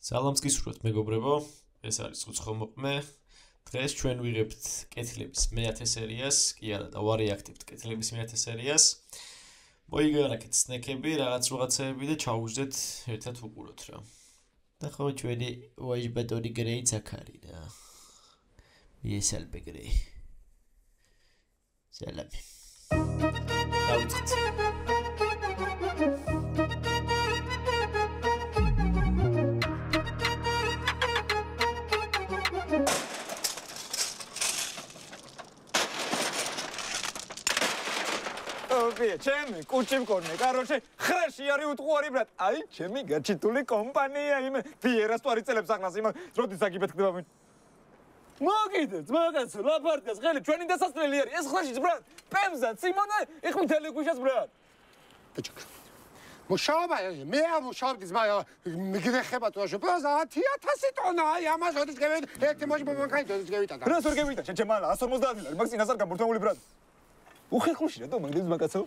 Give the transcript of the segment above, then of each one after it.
სალამს გისურვებთ მეგობრებო, ეს არის უცხომოყმე. დღეს ჩვენ ვიღებთ კეთილების მე-10 სერიას, კი არა და ვარეაქტებთ კეთილების მე-10 სერიას. მოიგარაკეთ სნეკები, რაღაცეები და ჩავუждეთ ერთად უყუროთ რა. და ხო ჩვენი ვაჟბატონი გრეიც აქ არის რა. მიესალმე გრეი. სალამი. დავიწყეთ. ჩემი კუჩი მქონე, კაროჩე, ხრეში არის უტყუარი ბრატ. აი, ჩემი გაჩიტული კომპანია იმე ფიერას თუ არის წელებს ახლა იმ როდის აგიბეთქდება მე. მოგიდეთ, მაგაცო, ლაპარაკს ხელი, ჩვენი დასასწრელი არის. ეს ხრეშიც ბრატ, პემზა, სიმონე, იხმითელი გუშას ბრატ. ბიჭო. მუშაობა, მე არ მუშაობდი ზმა, მიგრეხება თუ აშო, პროზა 10000 ტონა, აი ამას როდის გევით, ერთი მოშ მომანქაი როდის გევიტა. რას ვერ გევიტა, ჩემალა 150 ლარი, მაგ წინასწარ გამორთმეული ბრატ. უხერხულში რა მაგდებს მაგაცო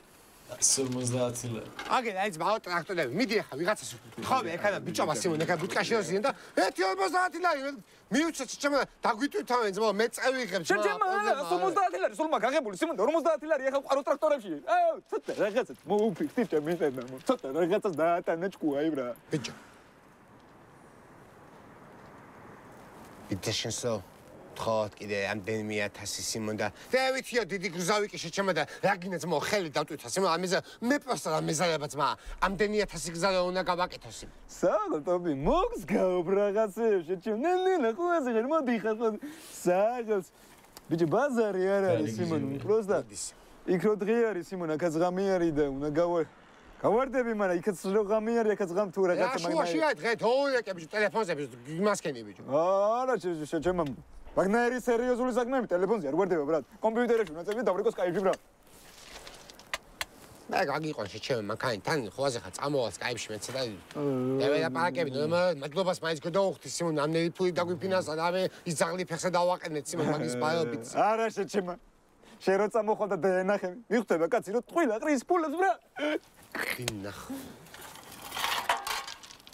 150 ლარი. აგე აი ძმაო ტრაქტორები მიდი ახლა ვიღაცას ხავე ეხლა ბიჭობა სიმონ ეხლა ბუტკაში როზიან და 150 ლარი მიუჩეთ ჩემო დაგვიტვით თავენ ძმაო მე წევიღებ ჩემალა 150 ლარი სულ მაგ აღებული სიმონ 50 ლარი ეხლა ყარო ტრაქტორებში აუ ცოტა რაღაცა მოუფიქრდი ჩემი ენა ცოტა რაღაცას დაატანა ჭკუა იბრა ბიჭო იტეშენსო ხოთ კიდე ამდენი 1000 სიმონ და დავითიო დიდი გზავი კი შეჩემა და რაგინაც მო ხელი დავტვითა სიმონ ამაზე მე პროსტა და მეზალებაც მა ამდენი 1000 გზა უნდა გავაკეთო სიმონ საგოტობი მოგს გავ რაღაცებს შეჩემ ნენა ყველაზე ღერ მოდი ხარ საგოს ბიჭი ბაზარი არ არის სიმონ პროსტა იქ რო დღე არის სიმონ აქაც ღამე არის და უნდა გავარდები მაგრამ იქაც რო ღამე არის აქაც ღამ თუ რაღაცა მაგრამ შუაშია დღე თოულეკე ბიჭი ტელეფონზე გიმასკენი ბიჭო არა შეჩემ მაგნაირი სერიოზული საქმეები ტელეფონზე არ ვარდება ბრატ კომპიუტერებში უნდა წევიდე დავრეკო სკაიპში ბრატ მე გაგიყვან შეჩემ მანქანი თან ხوازე ხა წამოვალ სკაიპში მეც და დაბედაპარაკები მადლობას მაინც გადაუხდი სიმონ ამნერი ფული დაგვიფინანსა და მე ის ძაღლი ფეხზე დავაყენეთ სიმონ მაგის ბაიობით არა შეჩემა შენ რო წამოხვალ და დაენახე მიხვდება კაცი რო ტყვილა ყრის ფულებს ბრატ დინახ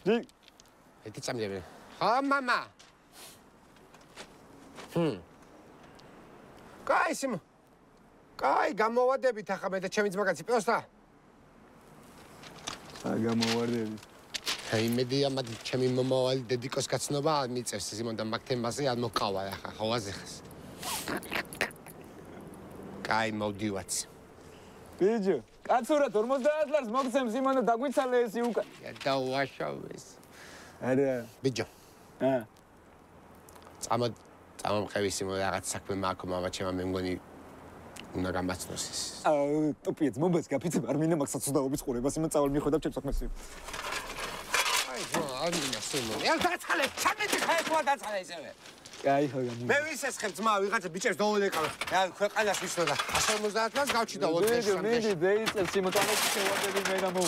დი ეთი წამდები ხა მამა კაი სიმო კაი გამოვადებით ახლა მე და ჩემი ძმაკაცი პროსტა გამოვარდები აი მედია მაგ ჩემი მომავალი დედიკოს კაცნობა მიწევს სიმონ და მაგ თემაზე არ მოკავა ახლა ხوازე ხას კაი მოდივაც ბიჭო კაცურად 50 ლარს მოგცემ სიმონ და დაგვიცალე ესი უკა დავაშავეს არა ბიჭო წამომყევი სიმონ რაღაც საქმე მაქვს მამა ჩემმა მე მგონი უნდა გამაცნოს ეს აუ ტოპიეთ მომბეს გაფიცებ არ მინდა მაგ საცოდაობის ყურება სიმონ წავალ მიხვდა ჩემს საქმეს აი არ მინდა სიმონ ელ დაწყალე ჩამედი ხაეთვა დაწყალე ისევე კაი ხო გამი მე ვისესხებ ძმა ვიღაცა ბიჭებს დოულეკავ რა ქვეყანას ვიცნო და 150 ლარს გავჩიდა 20 მე დაიწყებ სიმონ თამაში შევადები მე გამო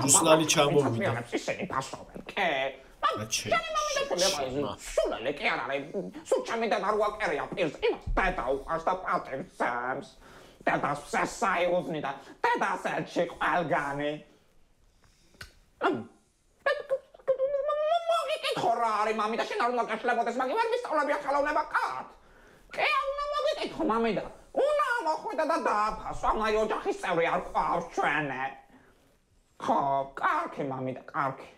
რუსლანი ჩამოვიდა. ისინი ფასობენ. კე. ჩემი მამიდა სულელე კი არ არის. სულ ჩემი და არ ვაკერია პირს. იმას დედა უყარს და პატივცემს. დედას სასაიოზნი და დედას ერთში ყველგანი. მოგიკითხო რა არის მამიდა შენ არ უნდა გაშლებოდეს მაგი ვერ მისწავლებია ხელოვნება კაც. კი არ უნდა მოგიკითხო მამიდა. უნდა მოხვიდა და დააფასო. ამაი ოჯახის წევრი არ ყავს ჩვენე. ხო, კარგი მამიდა, კარგი.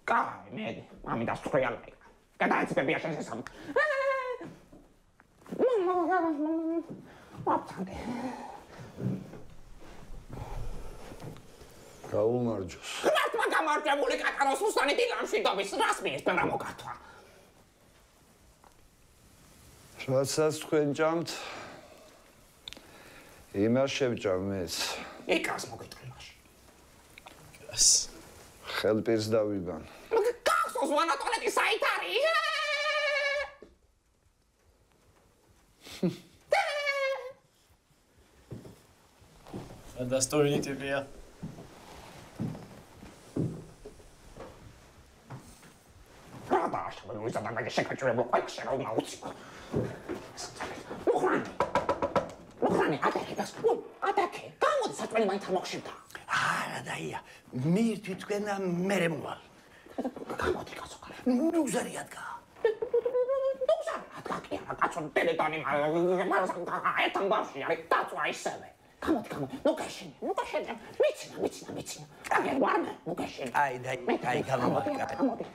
კაი, მედი, მამიდა სწრიალე. გადაეცებია შენ შესამ. მამდა. გაუმარჯოს. რა გამარჯვებული კაკაროს უსანი დილამში დობის რას მიესწრა მოგართვა. რაცაც თქვენ ჭამთ იმას შევჭამ მეც. იკრას მოგიტყილაში. იკრას. ხელპირს დავიბან. გახსოვს ვანა ტუალეტი საით არის? Достойный тебя. Продаж, вы задавали шикачуем, ой, шикал научи. Лухрани, атаки, кому ты сатвали мои тамокшита? Радая, мир твиткена меремуал. Кому ты касокал? Ну, зарядка. Атаки, качон телетони, этан баши, я тацуа исеве. Кому ты, ну кашин, мицина. Агер варме, ну кашин. Ай, дай, кому ты.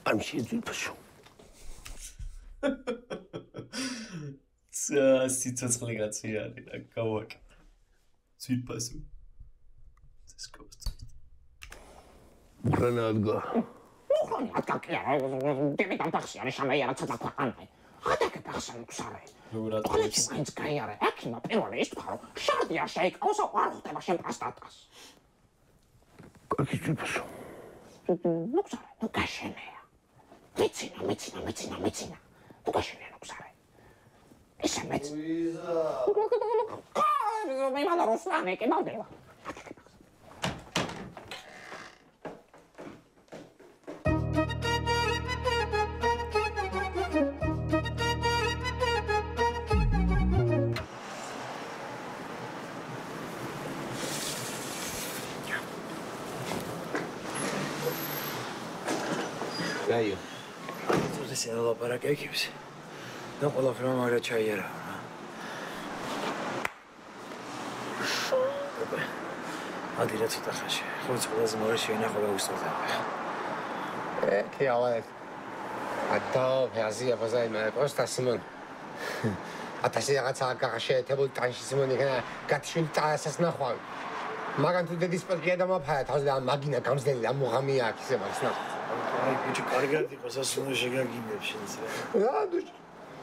I'm shooting for sure. სიცოცხლე კაცი არის რა გავაკეთე. ძვირფასო. ბრანადგა. Лухрани, атаки, დემიდან ტაქსი არის სამეერა ცოტა ქვეყანაა. атаки პახსან უსარე. როგორ ხალხი მაინც გაიარე, აქიმა პირველი ის თქვა, რომ შარდია შეიკავსო არ ხდება შენ პასტატას. კაკი ძვირფასო. Ну, უსარე, ну გაშენეა. მეცინა. თუ გაშენეა, ну უსარე. ისე მეც. მე მანა რუსლანი კი მოვდება. რაიო. ეს ლაპარაკებს. და ყველაფერმა მაგრამ ჩაიარა. ადი რა ცოტა ხაში. ხოც ყველაზე მეორე შეინახება უსწორდება. კი ავალ. ატა ფაზია ბაზაი პროსტა სიმონ. ატასი რაღაცა გაშეთებული ტანში სიმონი ხნა გათშული წასას ნახვა. მაგან თუ დედის პორკია დამაფარა თავზე ამ მაგინა გამზდელი ამ მუღამია აქ ისე მაგს ნახვა. აი ბიჭი კარგად იყოს ასუნო შეგაგიმებ შენს.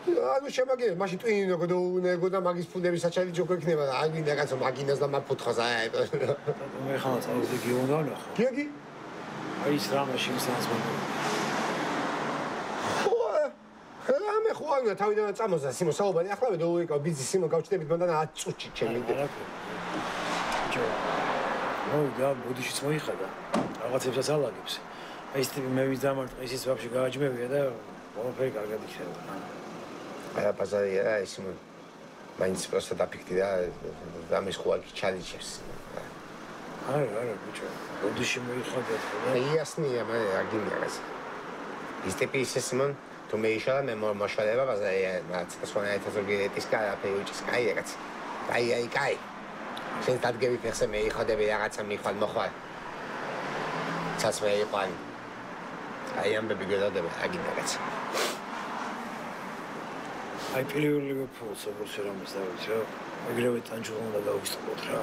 ანუ შემაგე მაშინ ტვინინო გოდო და მაგის ფუნდების საჩალი ჯოქ ექნება და აი მინდა კაცო მაგინას და მაფუთხოს აი მე ხან წავედი გიონდა ნახო. გიგი აი ის რამაში მსანს მომი. მე ხوارია თავიდან წამოსა სიმო საუბარი ახლავე და უიკავ ბიზი სიმო გავჩდებით მანდ 10 წუთში ჩემი. ой, да, будущее მოიხადა. რაღაცებსაც ალაგებს. აი ეს ტიპი მე ვის დამარტყა ისიც ვაფშე გააჯმევია და ყველაფერი კარგად იქნება. აი ბაზარია ისმო მაინც პროსტა დაფიქდი და ამის ხوارი ჩალიჩებს. არა, ბიჭო. будущее მოიხადა და იასნია მე აგინიას. ის ტიპი ისე სიმონ თუ მე იშალა მე მოშალება ბაზარია რაც სხვანაირად ზოგიერთის კარაფე უჭის კაი რაღაც. კაი. შენ დადგები ფეხზე მე იხადები რაღაცა მიხვალ მოხვალ. ცაც მე იყვან. აი ამბები გადადება აგინრაღაც. აი პირველი გფულს როგორც რამის დავით რა. ეგრევე ტანჯულა უნდა გავისტყოთ რა.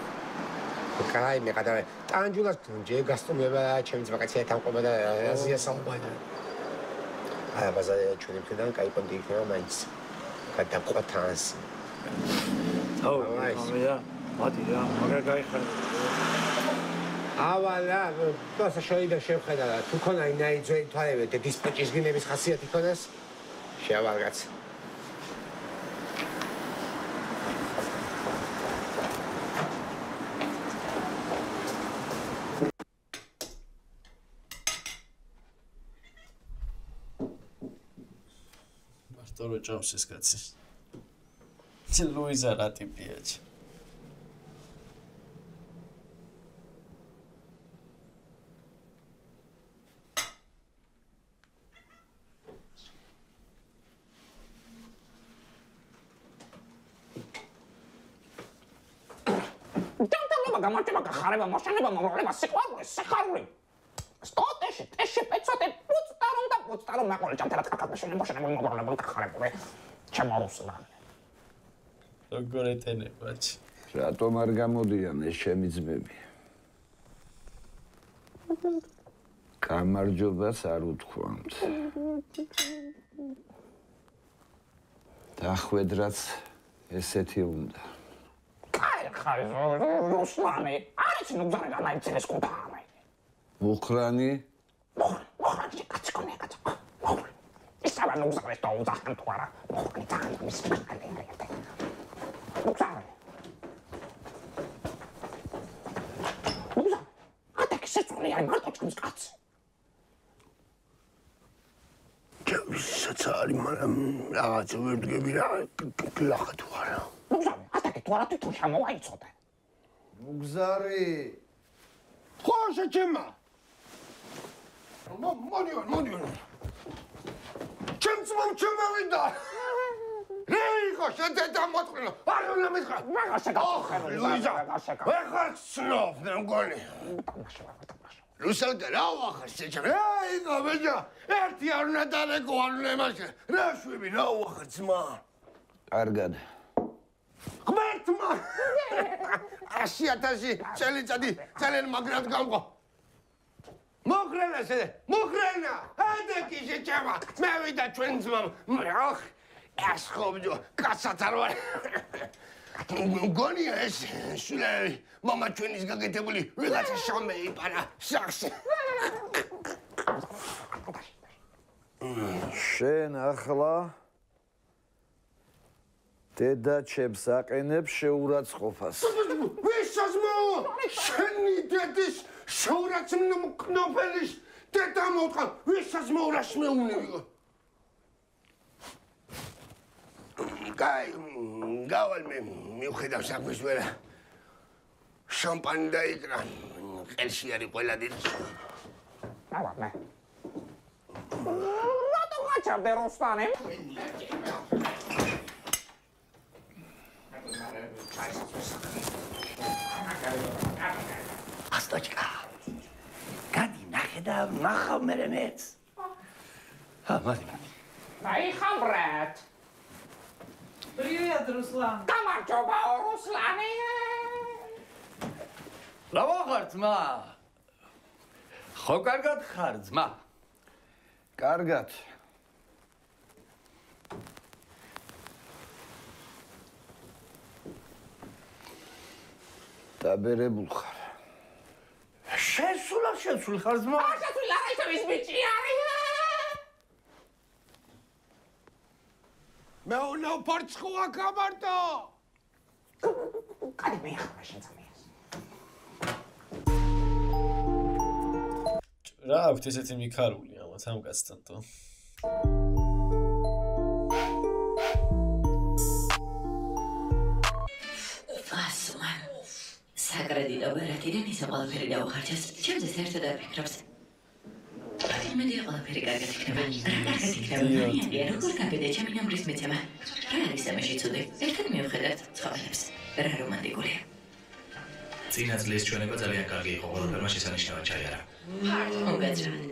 კაი მე გადავე. ტანჯულას ჯე გასტუმება ჩემს ვაკაციად ამყობა და აზია საუბარი. აი ბაზარია ჩვენი მხრიდან კაი პონტი იქნება მაინც. გადაყვათანს. აუ, ამია. ადი რა, მაგრამ გაიხარ. ავალა, თორსა შეიძლება შევხედა და თუ ქონა ინაიძველი თვალები და დისპეჩის გინების ხასიათი ქონას, შეავალგაც. მარტო რო ჭამს ეს კაცი. ლუიზა რა ტიპია ჩი. გამარჯობა გახარება მოშენება მომრავლება სიყვარული სიხარული სტოტეში ტეში პეცოტე პუცტარ უნდა პუცტა რომ მეყოლე ჯამთერად კაკაბეშენი მოშენებული მოგრონებული კახარებული ჩემო რუსლანი როგორ ეტენებათ რატომ არ გამოდიან ეს ჩემი ძმები გამარჯვებას არ უთქვამთ დახვედრაც ესეთი უნდა კაი ხარ რუსლანი არის ნუგზარი გამაიცეს კუთამი მუხრანი მოხრანი კაცკონე კაც ისაა ნუგზარი და უძახან თუ არა მოხრანი ძალიან მისკალია ნუგზარი შეწული არ მარტოჩკის კაცი ჯავისაც არის მაგრამ რაღაც ვერ დგები რა ლახა თუ არა ნუგზარი ატაკი თუ არა თვითონ შემოვაიცოდე მუგზარი ხო შეჩემა მოდი ჩემს მომჩემავიდა რეიხო შეძედა მოწყრილა არ უნდა მითხრა მაგა შეგახერე ლუიზა ვეხარ სნოფ მგონი რუსალდა რა ვახარ შეჩემ ეიგო ბეჯა ერთი არ უნდა დარეკო არ უნდა იმაში რა შვები რა ვახარ ძმა კარგად ღმერთმა 100,000 წელიწადი ძალიან მაგრად გამყო მოხრენა ადეკი შეჩემა მე ვიდა ჩვენ ძმამ ახ ეს ხობჯო კაცად არ ვარ მგონია ეს შულები მამა ჩვენის გაკეთებული ვიღაცა შამე იპარა სახში შენ ახლა დედა ჩემს აყენებს შეურაცხყოფას ვისაზმო შენი დედის შეურაცხყოფის დედა მოვყავ ვისაზმო რა შემეუნებიღო კაი გავალ მე მივხედავ საქმეს ვერა შამპანი დაიკრა ყელში არის ყველა დიდი ავა მე რატო გაჩერდე რუსლანი ასტოჩკა გადი ნახე და ნახავ მერე მეც მოდი ნაიხამრეთ Привет, Руслан. გამარჯობა რუსლანი რა ვახარ ძმა? ხო კარგად ხარ ძმა? კარგად დაბერებულ ხარ შესულ ხარ ძმა? ასეთი ლაისების ბიჭი არის მე უნდა პორცხოა გამარტო კაი მე ხარ შეცამიას რა აქვთ ესეთი მიქარული ამათ ამ კაცთანტო ფასმა საკრედიტო ბერათიდან ისე ყველაფერი დავხარჯეს ჩემზე საერთოდ არ ფიქრობს მე დიდი ყველაფერი კარგად იქნება რა კარგად იქნება მე როგორ გაბედე ჩემი ნამრის მეცემა რა არის ამაში ცუდი ერთად მივხედავთ ცხოველებს რა რომანტიკულია წინა წლის ჩვენება ძალიან კარგი იყო ყველაფერმა შესანიშნავად ჩაიარა მოგეძრათ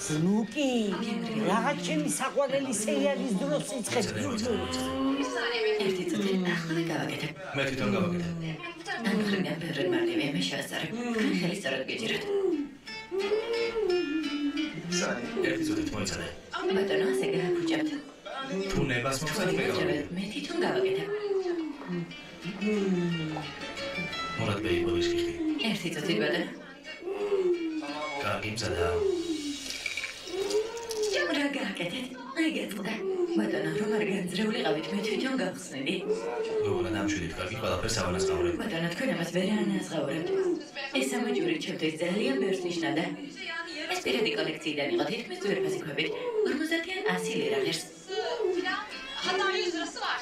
Snooki, რაღაც ჩემი საყვარელი სერიალის დროს იწყებს. ერთი წუთი ახლა გავაკეთებ. მე თვითონ გავაკეთებ. ამ ხრიდან ბევრი მარტივია მე შევასწარებ. ხელი სწორად გეჭიროთ. ერთი წუთით მოიცადე. ბატონო, ასე გააფუჭებთ. თუ ნებას მომწადე მე გავაკეთებ. მე თვითონ გავაკეთებ. მორად ბეიბოლის ხიხი. ერთი წუთი ბატონო. კარგი მზადა. რა გააკეთეთ? აი გეტყდა. ბატონო, რომ არ განძრეულიყავით, მე თვითონ გავხსნიდი. გოგონა დამშვიდით, კარგი ყველაფერს ავანაზღაურებ. ბატონო, თქვენ ამას ვერ ანაზღაურებთ. ეს სამაჯური ჩემთვის ძალიან ბევრს ნიშნავდა. ეს პირადი კოლექციიდან იყო თითქმის ძვირფასი ქვებით. 50-დან 100 ლირა ღირს. Hatta 100 lirası var.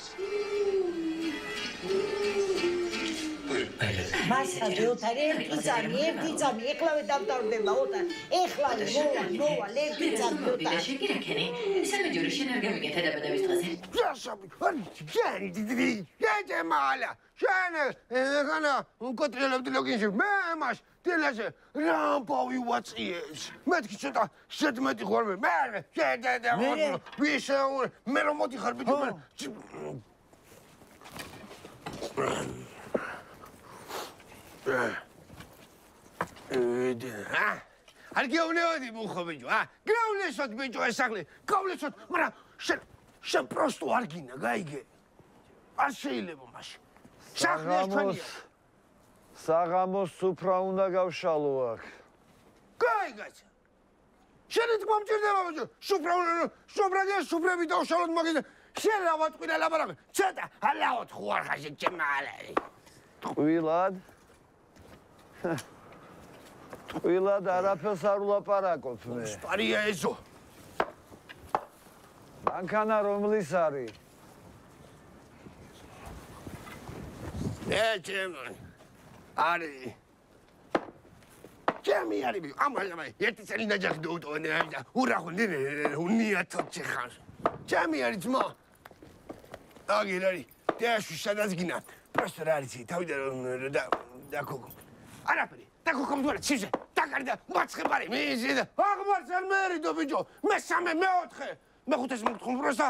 მას ახლავე ოთარ ერთი წამი ეხლავე დავტარდება ოთარ ეხლავე მოვალ ერთი წამი ოთარ შეგირაქენი სამეჯური შენ არ გამიგეთ დაბადების დღეზე მალა შენ ხანა კონტროლებდი ლოგინში მე მას დელაზე რამბავი ვაწიეს მეთქი ცოტა შედმეტი ხარ მე შედედა ვიშაურ მე რომ მოდი ხარ ბიჭო არ გეუნეოდი მუხო ბიჭო გეუნესოთ ბიჭო ეს სახლი გავლესოთ მაგრამ შენ პროსტო არ გინა გაიგე არ შეიძლება მაშინ სახლი ეს ჩვენია საღამოს სუფრა უნდა გავშალო აქ. გაიგეთ. შენ თქმა მჭირდება ბიჭო. სუფრები დავშალოთ მაგის. შენ რა ვატყვირა ლაბარაკი. ცოტა ალაოთ ხوار ხაში ჩემალე. ტყვილად. ტყვილად არაფერს არ ვლაპარაკობ მე. სპარია ეზო. მანქანა რომლის არის? ჩემი. Ari. Ჩემი არის ბიჭო. ამალა ერთი წელი ნაჯახი დაუტოვე და ურახუნდი უნია თოჩი ხარ. ჩემი არის ძმა. აგერ არის. დაში სადაც გინა. პროსტო რა არის თავიდან და კოკო. არაფერი. და კოკო მძვარ ცივზე. დაკარდა მაცხებარი. მიიზი და აღმარს არ მერიდო ბიჭო. მესამე მეოთხე. მეხუთეს მოგთხომ პროსტა.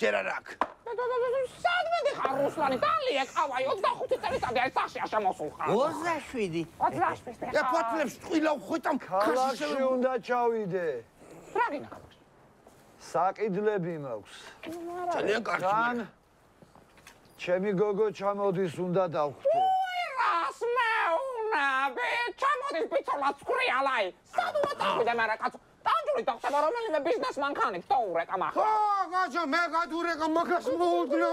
ჯერ არ აქვს. სადმედი ხარ რუსლანი დალია ყავაი 25 წელიწადი აი სახში შემოსულ ხარ 27 და პატლებს ტყილა ხვიტამ ქალაქში უნდა ჩავიდე რა გინდა საყიდლები მაქვს ძალიან კარგი ჩემი გოგო ჩამოდის უნდა დავხვდე რას მეუნები ჩამოდის ბიჭოლა ცხრიალაი სად უნდა დავხვიდე მაგრამ კაცო ტანჯული დახსება რომელიმე ბიზნესმანქანი თორეკა მახა ხო კაცო მე გადურეკა მაგას მოუდრო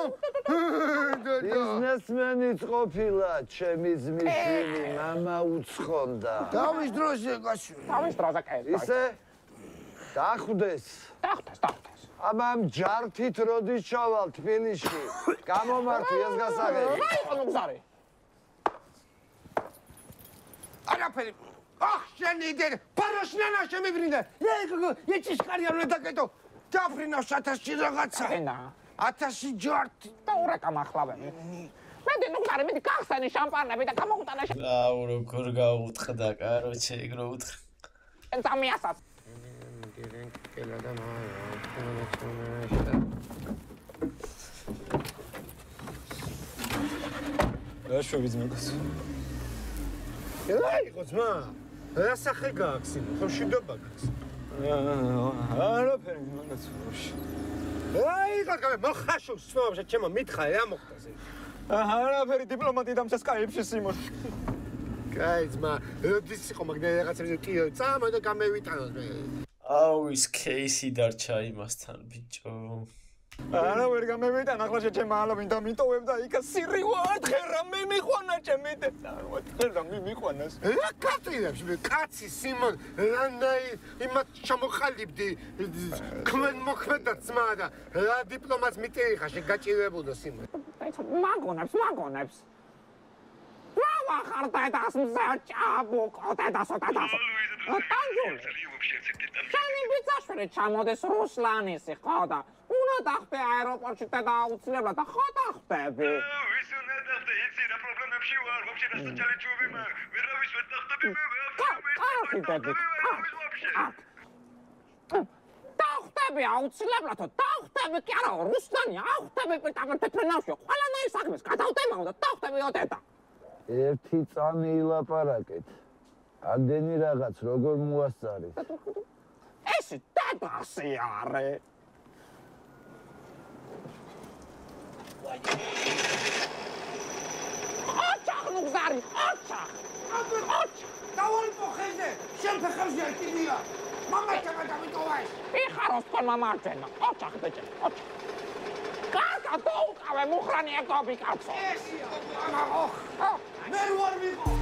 ბიზნესმენიც ყოფილა ჩემი ძმისშვილი მამა უცხონდა დავის დროზე კაცო დავის დროზე კაცო ისე დახვდეს ამამ ჯართით როდის ჩავალ თბილისში გამომართი ეს გასაღები რა იყო მგზარი არაფერი შენ იდე პაროშნანა შემიბრინდა ეჩის კარი არ უნდა დაკეტო დაფრინა 1000-ში რაღაცა 1000 ჯართი და ურეკა მახლავები მე ნუგარი მე გახსენი შამპანები და გამოუტანა აუ როგორ გაუტყდა კაროჩე ეგ რო უთხრა შენ სამიასაც რა შევიძმეკოს ელაი ყოძმა რა სახე გააქვს იმ ხოშიდობა გაქვს არაფერი მაგაცურში აი გაკეთე მოხაშოს სწორად ჩემო მითხარი რა მოხდაზე არაფერი დიპლომატი დამცეს კაიფში სიმონ კაი ძმა როდის იყო მაგდა რაღაცები კიო წამა და გამევიტანოთ მე აუ ის кейსი დარჩა იმასთან ბიჭო არა ვერ გამევიტან ახლა შეჩემა ალავინ და მიტოვებ და იქა სირი ვათხე რა მე მიყვანა ჩემი და ვათხე რა მე მიყვანას რა კაცებს მე კაცი სიმონ რანაი იმათ ჩამოყალიბდი ქმენ მოქმედა ძმა და რა დიპლომატს მიტერი ხარ შეგაჭირებოდა სიმონ მაგონებს რა ვახარ დედას მზე ჭაბუკო დედასო ტანჯული შენი ბიძაშვილი ჩამოდეს რუსლანისი ხო და უნდა დახტე აეროპორტში და აუცილებლად და ხო დახტები ვის უნდა დახტე იცი რა პრობლემებში ვარ ვაფშე რა საჭალეჭუები მაგ ვერავის ვერ დახტები მე კარგი დედი დახტები აუცილებლად დახტები კი არა რუსლანი აღტები პირდაპირ თეფრენავში ყველანაირ საქმეს გადავდემაო და დახტები დედა ერთი წამი ილაპარაკეთ ამდენი რაღაც როგორ მოასწარი ეს დედასი არე ოჩახ ნუგზარი ოჩახ დავალი პოხეზე შენ ფეხებზე აკიდია მამა ჩამატავიტოვას იხაროს თქვენ მამარჯვენა ოჩახ ბეჭე ოჩახ კარგა დაუკავე მუხრანი ეკობი კაცო ესია ამაღო მე ვარ ვიყო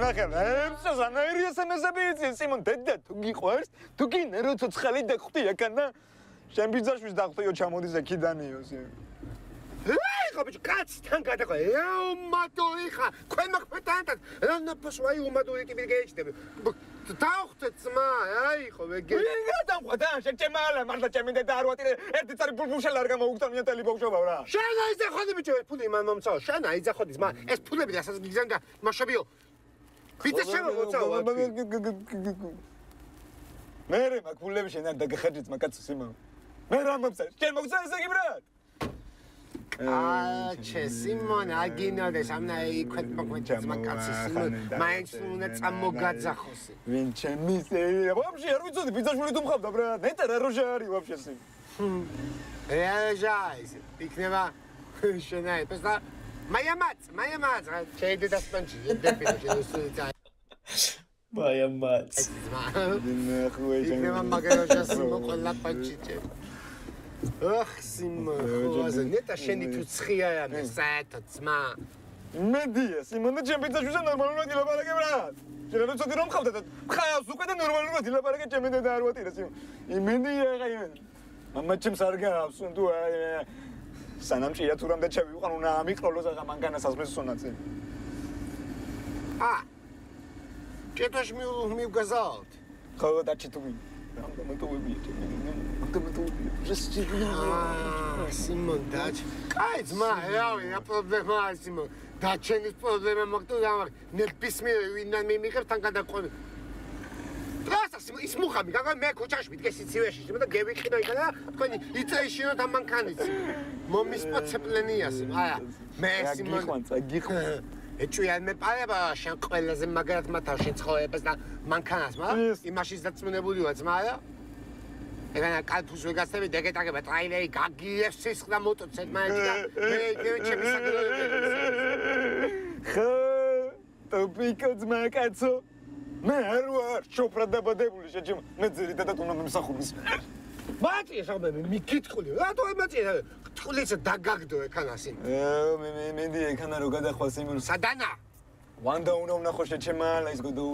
ნახე, მეცოს ანაირი SMS-ები იცი, სიმონ დედა, თუ გიყვარს, თუ გინდა რომ ცოცხალი დახვდი აქანა. შენ ბიძაშვილს დახვდიო ჩამოდის ეკიდანიოს. ხო ბიჭო, კაცთან გადაყო. უმადური ხარ. ქვენ მოხმეტანთან. რა ნაფსვაი უმადური ტიპი გეჭდები. დახვდეთ ძმა, აი ხო ვეგე. ვინ გადამყვდა? შენ ჩემალა მართლა ჩემი დედა არ ვატირე. ერთი წარი ბულბულშელ არ გამოვუგდამია თელი ბავშვობა რა. შენ აიძახოდი ბიჭო, ფული იმან მომწაო. შენ აიძახოდი ძმა. ეს ფულები რასაც გიგზავნა მაშობიო. ვიცა შემომოწაო. მე მაგ ფულები შენ არ დაგახარჯეთ მაგაცო სიმო. მე რა მომწა? შენ მოგწა ესე კი ბრატ? Simon, აგინოდეს ამნაი ქვეთმოქმედს მაგაცი სიმონ, მაინც უნდა წამოგაძახოს. ვინ ჩემი სერია? ვაფშე არ ვიცოდი ბიძაშვილი თუ მყავდა ბრატ. ნეტა რა როჟა არის ვაფშე სი. რეაჟაის. იქნება შენაი, პესა. მაიამაც, შეიძლება დასპანჩი, დეპინო შეიძლება. მაიამაც. იქნება მაგაროჟას მოყოლა პანჩიჭე. Ах, Simon, ნეტა შენი თუ ცხია ამე საერთოდ ძმა. მედია, Simon, ჩემ ბიძაშვილს ნორმალურად ილაპარაკე ბრატ. შენ რა ცოტი რომ ხავდა და ხავს უკვე და ნორმალურად ილაპარაკე ჩემი დედა არ ვატირე Simon. იმედია ხა იმენ. მამა ჩემს არ გავს, თუ სანამ ჭია თუ რამდენ ჩავიყან უნდა ამიყროლოს აღა მანქანა საზმეს სონაცე. ჭეთოშ მივგაზავთ. ხო დაჩიტუი. Simon, დაჩ. კაი ძმა, რავი, რა პრობლემაა Simon. დაჩენის პრობლემა მოხდა და ნერპისმიერ ვინდან მიმიღებ თან გადაყვები. პრასა Simon, ის მუხამი, გაგა მე ქუჩაში მიდგე სიცივეში, და გევიყიდო იქა და თქვენი იწეიშინოთ ამ მანქანით. მომისპოცებლენია Simon. აია, მე Simon. გიხვანცა. ეჭვიან მე პარება შენ ყველაზე მაგრად მათავ შენ ცხოვრებას და მანქანას, იმაშიც დაწმუნებული ვარ ძმა რა. ეგანა კალფუს ვეგასები დეგეტაგება ტრაილერი გაგიებს სისხლ და მოტოცეთ მაინც და მე ჩემი საგროვებელი. ხო, ტოპიკო ძმა კაცო. მე არ ვარ შოფრად დაბადებული შეჭმა. მე ძირითადად უნდა მიმსახურის. მაწია შეგმე მიკითხული. რატო მაწია? თulis დაგაგდო ეკანასინ. მედი ეკანა რო გადახვალ Simon. სადანა? ვანდა უნდა ვნახო შეჭმა, ის გოდო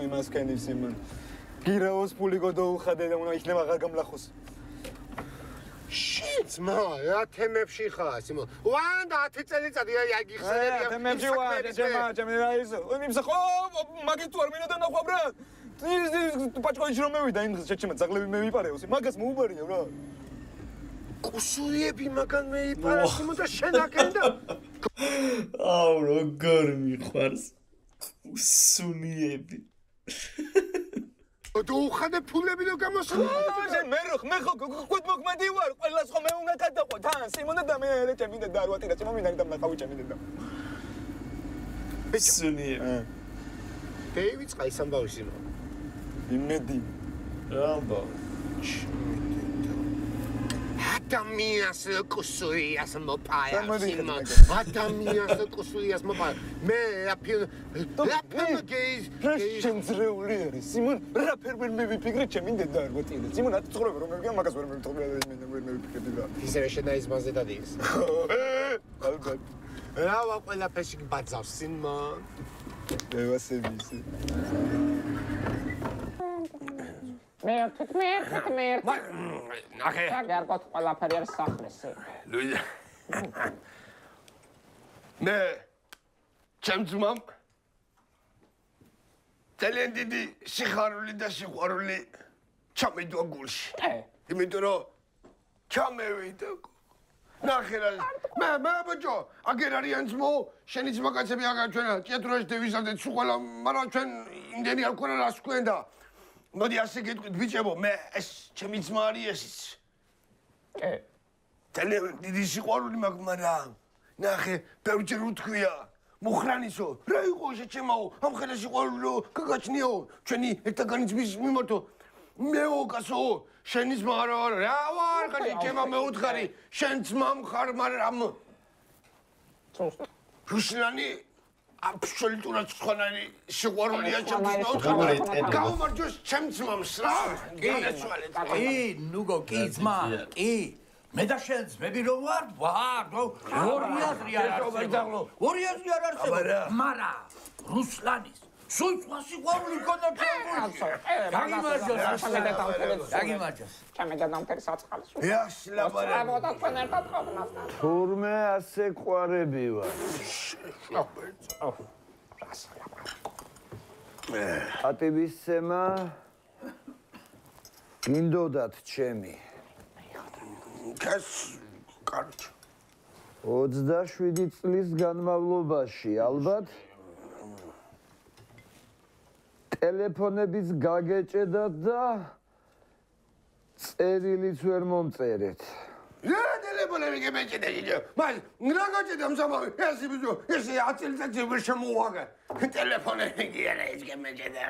იმას ქენის Simon. გირაოს ფული გოდო უხადე და უნდა იქნება აღარ გამლახოს. შიცმა, რა თემებში ხარ Simon? ვანდა 10 წელიწადი აგიხსენებია. თემებში ვარ, ჩემი რა ისო. იმსახო, მაგით თუ არ მინდა ნახვა ბრატ. პაჭკოიში რომ მევიდა იმ დღეს შეჭმა ძაღლები მე ვიპარეოს. მაგას მოუბარია რა. კუსუიები მაგან მეიპარა Simon და შენ აკენდა. აუ როგორ მიყვარს კუსუნიები. და უხადე ფულები რო გამოსულა. მე ხო ქვეთმოქმედი ვარ, ყველას ხო მე უნდა გადაყვა თან Simon და მე ჩემი და არ ვატირა Simon მინდა დამნახავი ჩემი და. კუსუნიები. დეივიწყა ის ამბავი Simon. იმედი. რა ამბავი? ადამიანს კუსუიას მოპაია Simon. ადამიანს კუსუიას მოპაია. მე რაფერ გეის შენძრეული არის Simon. რაფერ ვერ მევიფიქრე ჩემი დედა არ ვატირე. Simon ათ ცხოვრება რომ მევიგე მაგას ვერ მევიტყობია და ვერ მევიფიქრები რა. ისევე შედაის მასზე დადის. ალბათ. რა ყველაფერში გბაძავს Simon. ევასებისი. მე ნახე გარკვეულ ყველაფერი არის სახლში. ლუიზა მე ჩემ ძმამ ძალიან დიდი სიხარული და სიყვარული ჩამედვა გულში. იმიტომ რომ ჩამევიდა. ნახე რა მე ბოჭო აგერ არიან ძმო შენი ძმაკაცები აგარ ჩვენ ჭიათურაში დევიზავდეთ სულ ყველა მაგრამ ჩვენ იმდენი არ ქონა რას თქვენ და მოდი ასე გეტყვით ბიჭებო მე ეს ჩემი ძმა არის ესიც ძალიან დიდი სიყვარული მაქვს მაგრამ ნახე ბევრჯერ უთქვია მუხრანისო რა იყო შეჩემაო ამ ხელა სიყვარულო გაგაჩნიო ჩვენი ერთგანი ძმის მიმართო მეო კაცო შენი ძმა არა რა ვარ ხარ ჩემო მეუთხარი შენ ძმა მხარ მაგრამ რუსლანი აბსოლუტურად სხვანაირი სიყვარულია ჩემს მეუთხარი გაუმარჯოს ჩემ ძმამს რა კი ნუგო კი ძმა კი მე და შენ ძმები რომ ვარ ორი აზრი არ არსებობს მაგრამ რუსლანის სულ სიყვარული ქონდა ჩემს. დაგიმარჯოს. ჩემი დედამთერი საწყალი. ლაბარაკი. თქვენ ერთად ყოფნასთან. თურმე ასე ყვარები ვარ. ატივისცემა გინდოდათ ჩემი. კაც კარგი. 27 წლის განმავლობაში ალბათ ტელეფონების გაგეჭედათ და წერილიც ვერ მომწერეთ. რა ტელეფონები გემეჭედა? მას რა გაჭედა მსამავი? ესე 10 წელიწადში ვერ შემოვაგა. ტელეფონები კი არა ის გემეჭედა.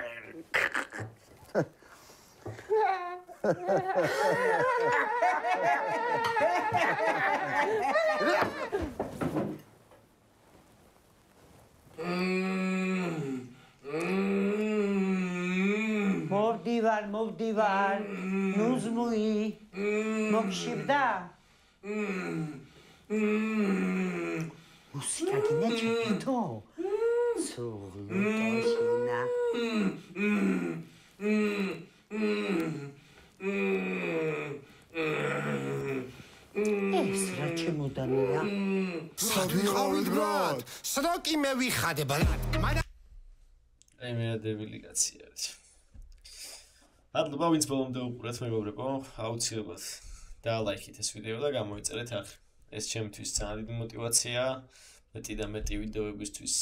მოვდივარ, ნუზმუი, მოგშიბდა? მუსიკა გინაჭეთო? სულუტოშინა. ეს რა ჩემოდანია? სად ვიყავით ბრატ? სროკი მე ვიხადე ბრატ. აი მე ადევილი კაცი არის. მადლობა ვინც ბოლომდე უყურეთ მეგობრებო, აუცილებლად დაალაიქით ეს ვიდეო და გამოიწერეთ ახლა. ეს ჩემთვის ძალიან დიდი мотиваციაა, მეტი და მეტი ვიდეოებისთვის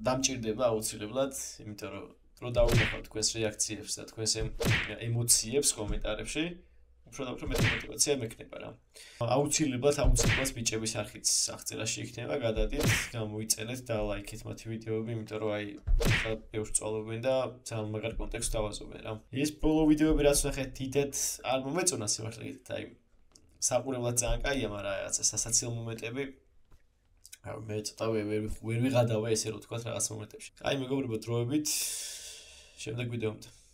დამჭირდება აუცილებლად, იმიტომ რომ დავინახავ თქვენს რეაქციებს და თქვენს ემოციებს კომენტარებში, უფრო და უფრო მეტი мотиваცია მექნება რა. აუცილებლად ბიჭების არხიც აღწერაში იქნება, გადადით, გამოიწერეთ და ლაიქეთ მათი ვიდეოები, იმიტომ რომ აი ბევრს წვალობენ და ძალიან მაგარ კონტექსტს დავაზობენ რა. ეს ბოლო ვიდეოები რაც ნახეთ, დიდად არ მომეწონა სიმართლე გითხრათ, აი საყურებლად ძალიან კაია, მაგრამ რაღაცა სასაცილო მომენტები მე ცოტა ვერ ვიღადავე ესე რომ თქვა რაღაც მომენტებში. აი მეგობრებო, დროებით შემდეგ ვიდეომდე